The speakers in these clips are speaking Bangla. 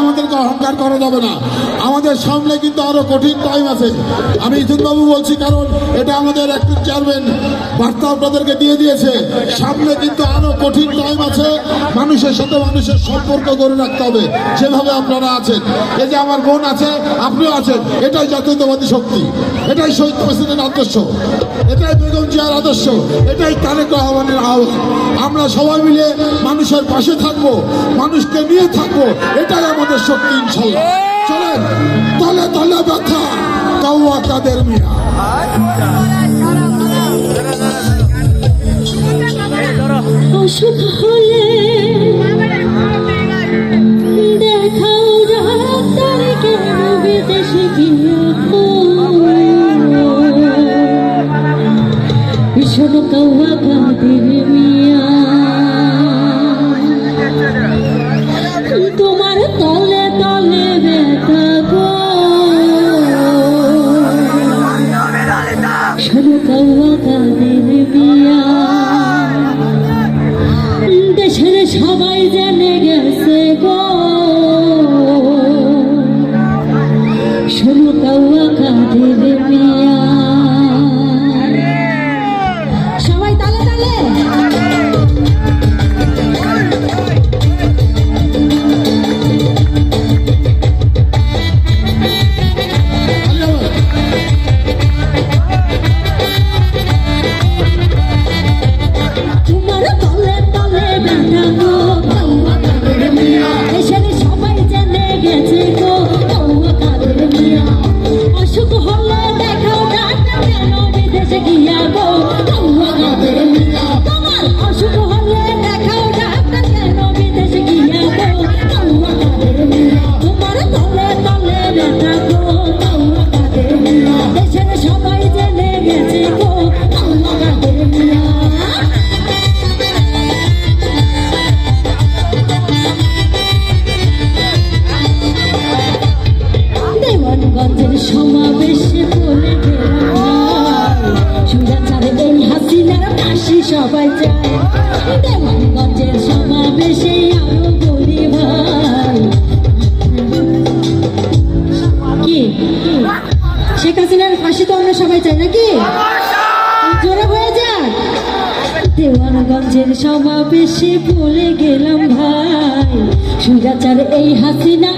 আমাদেরকে অহংকার করা যাবে না। আমাদের সামনে কিন্তু আরো কঠিন টাইম আছে। আমি ইথুনবাবু বলছি, কারণ এটা আমাদের একটু চেয়ারম্যান বার্তা আপনাদেরকে দিয়ে দিয়েছে। সামনে কিন্তু আরো কঠিন টাইম আছে। মানুষের সাথে মানুষের সম্পর্ক গড়ে রাখতে হবে, যেভাবে আপনারা আছেন। এই যে আমার বোন আছে, আপনিও আছেন। এটাই জাতীয়তাবাদী শক্তি, এটাই শহীদ প্রেসিডেন্ট আদর্শ, এটাই বেগম জিয়ার আদর্শ, এটাই তারেক রহমানের আহ্বান। আমরা সবাই মিলে মানুষের পাশে থাকবো, মানুষকে নিয়ে থাকবো, এটাই আমাদের শক্তি। ইনশাল্লাহ চলেন, তলে তলে ব্যথা কাউয়া কাদের মিয়া। অসুখ হলে দেখাও ডাক্তারকে, বিদেশে গিয়ে শোনো কাউয়া কাদের মিয়া। তোমার তলে তলে ব্যথা গো, শোনো কাউয়া কাদের মিয়া। দেশের সবাই জেনে গেছে গো, শোনো কাউয়া কাদের মিয়া। সবাই তালে তালে সমাবেশে বলে সবাই চায়। দেওয়ানগঞ্জের সমাবেশে আরো বলি ভাই, কি শেখ হাসিনার ফাঁসি তো আমরা সবাই চাই নাকি? জোরে হয়ে যাক। দেওয়ানগঞ্জের সমাবেশে বলে গেলাম ভাই, সুরাচার এই হাসিনা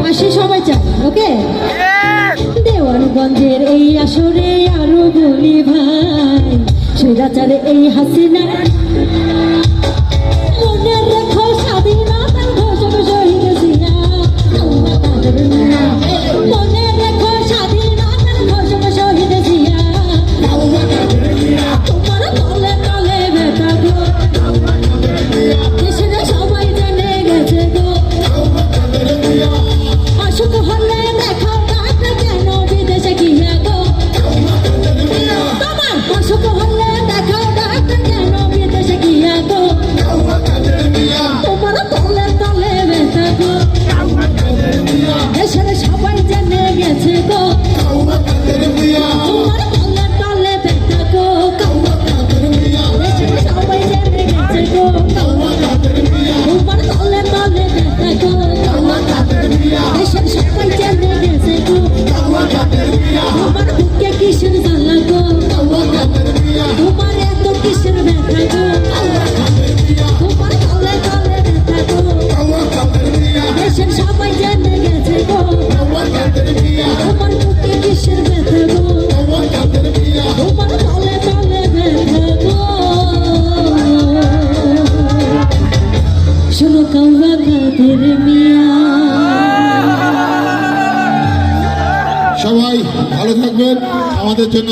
ফাঁসি সবাই চায়। ওকে, দেওয়ানগঞ্জের এই আসরে আরো বলি ভাই, সুরাচারে এই হাসিনা মনে রেখো স্বাধীনতার ঘোষক শহীদ জিয়া। মনে রেখো স্বাধীনতার ঘোষক শহীদ জিয়া। তোমার তলে তলে ব্যথা গো, দেশের সবাই জেনে গেছে গো। অসুখ হলে দেখো ডাক্তার কেন বিদেশে গিয়া গো। তোমার অসুখ হলে দেখো ডাক্তার কেন বিদেশে গিয়া গো। তোমার তলে তলে ব্যথা গো, দেশের সবাই জেনে গেছে গো। তোমার তলে তলে ব্যথা গো, দেশের সবাই জেনে গেছে গো। তোমার তলে তলে ব্যথা গো, দেশের সবাই জেনে গেছে গো। তোমার বুকে কিসের জ্বালা গো, তোমার এত কিসের ব্যথা গো। তোমার তলে তলে ব্যথা গো, দেশের সবাই জেনে গেছে গো। তোমার বুকে কিসের ব্যথা গো, তোমার তলে তলে ব্যথা গো। শোনো কাউয়া কাদের মিয়া। সবাই ভালো থাকবেন, আমাদের জন্য